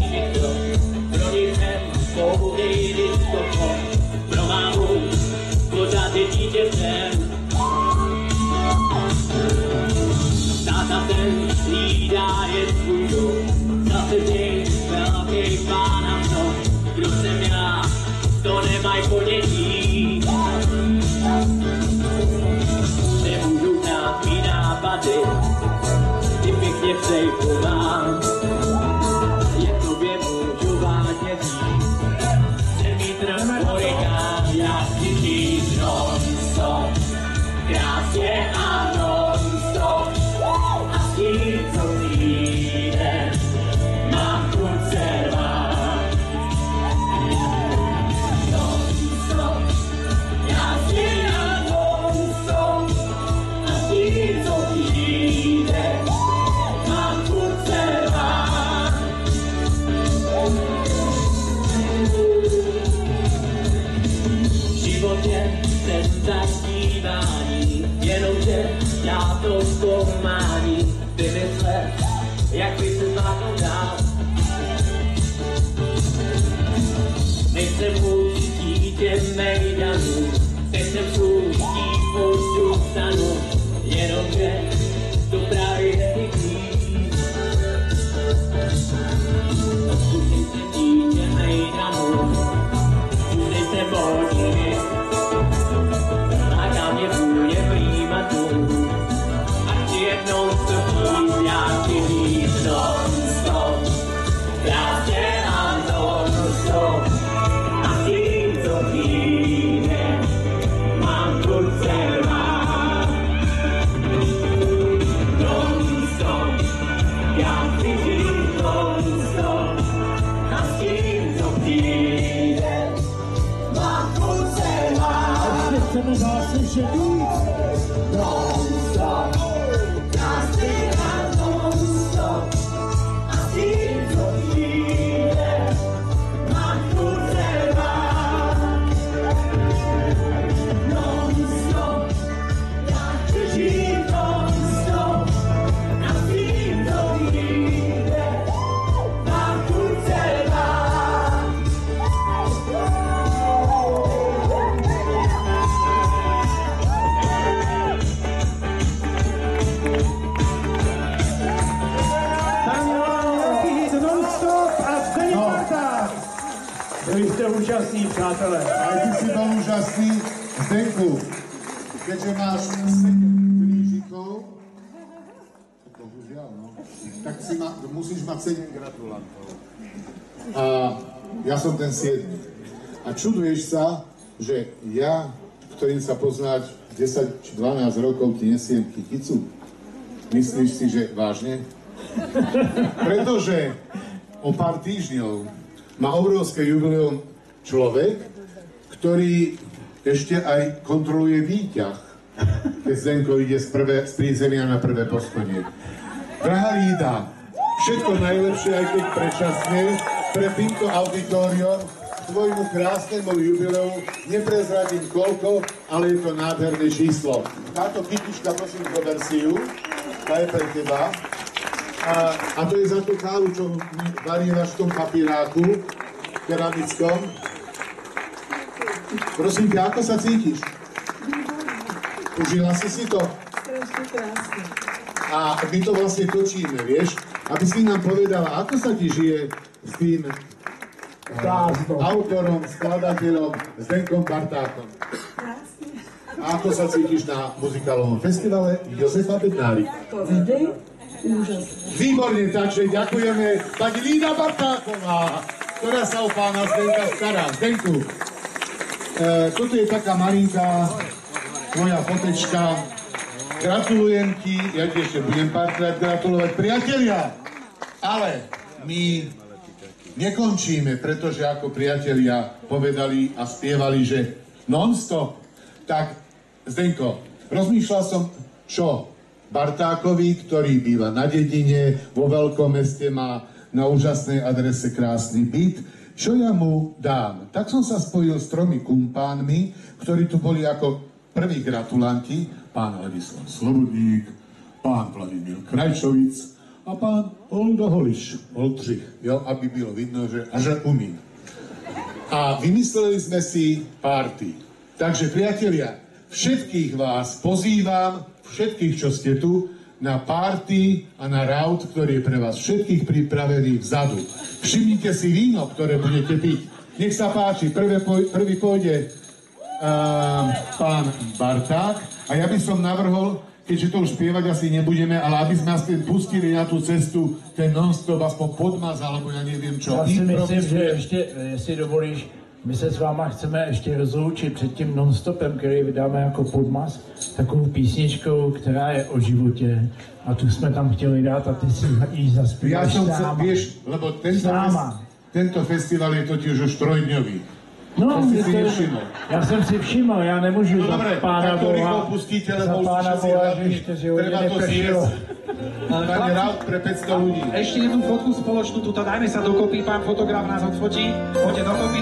všechno, pro něchem pouhej diskoko, pro mámu pořád je dítětem. Táta ten hlídá je tvůj dům, zase ty velký pán a mno, kdo jsem já, to nemaj ponětí. Nebudu na mý nápady, ty pěkně přejkovám, jak tobě můžu vážně říct. Jsem vítr origán, já chci žít non-stop, krásně a non-stop, a s tím, co přijde, mám chuť se rvát. Non-stop, krásně a non-stop, a s tím, co přijde, mám chuť se rvát. V životě jsem zaštívání, jenomže já to zkoumání, vymyslet, jak by se zvládnout dál. Nejsem už dítě mejdanů, nejsem sluští poštu stanu, jenomže to právě nechybí. Odkud jsem dítě mejdanů, všude se bodí, láká mě vůně prýmatů. Jednou to chvíli, já chci žít non-stop, krásně a non-stop, a s tím, co přijde, mám chuť se rvát. Non-stop, já chci žít non-stop, a s tím, co přijde, mám chuť se rvát. A chceme zase žít non-stop. Vy jste úžasní, přátelé. Ale ty si bol úžasný. Zdenku, keďže máš 7 krížikov, bohužiaľ, no, tak musíš mať 7 gratulantov. A ja som ten 7. A čuduješ sa, že ja, ktorým sa poznáš 10 či 12 rokov, ti nesiem kyticu? Myslíš si, že vážne? Pretože o pár týždňov má obrovské jubileum človek, ktorý ešte aj kontroluje výťah, keď Zdenko ide z prízemia na prvé poschodie. Drahá Lída, všetko najlepšie, aj keď predčasne, pre týmto auditorium, tvojmu krásnemu jubileu, neprezradím koľko, ale je to nádherné číslo. Táto kytička, prosím, zober si ju, tá je pre teba. A to je za tú kávu, čo varívaš v tom papíráku keramickom. Prosím ťa, ako sa cítiš? Užila si to? Strašne krásne. A my to vlastne točíme, vieš? Aby si nám povedala, ako sa ti žije s tým autorom, skladateľom Zdenkom Bartákom. Krásne. A ako sa cítiš na muzikálovom festivale Jozefa Bednárika? Úžasné. Výborne, takže ďakujeme pani Lída Bartáková, ktorá sa o pána Zdenka stará. Zdenku, toto je taká malinká tvoja fotečka. Gratulujem ti, ja ti ešte budem párkrát gratulovať, priatelia. Ale my nekončíme, pretože ako priatelia povedali a spievali, že non-stop. Tak, Zdenko, rozmýšľal som, čo? Bartákovi, ktorý býva na dedine, vo veľkom meste, má na úžasnej adrese krásny byt. Čo ja mu dám? Tak som sa spojil s 3 kumpánmi, ktorí tu boli ako prví gratulanti, pán Ladislav Slobodník, pán Vladimír Krajčovic a pán Oldřich, jo, aby bylo vidno, že umí. A vymysleli sme si party. Takže priatelia, všetkých vás pozývam, všetkých, čo ste tu, na party a na raut, ktorý je pre vás všetkých pripravený vzadu. Všimnite si víno, ktoré budete piť. Nech sa páči, prvý pôjde pán Barták a ja by som navrhol, keďže to už spievať asi nebudeme, ale aby sme nás pustili na tú cestu, ten non-stop aspoň podmaz, alebo ja neviem čo. Já si myslím, že ještě, jestli dovolíš, my se s váma chceme ještě rozloučit před tím non-stopem, který vydáme jako podmaz, takovou písničkou, která je o životě. A tu jsme tam chtěli dát a ty si ji zaspíváš Ja som vieš, lebo tento festival je totiž už trojdňový. No, to si nevšimol. já jsem si všiml, já nemůžu za Dobre, pána tak to rýchlo Boha, pustíte, za lebo už pána všetci Boha, hladní. že 4 hodiny Treba to neprešlo. zjesť. Tam je raut pre 500 ľudí. Ešte jednu fotku spoločnú, tuto dajme sa dokopy, pán fotograf nás odfotí, poďte dokopy.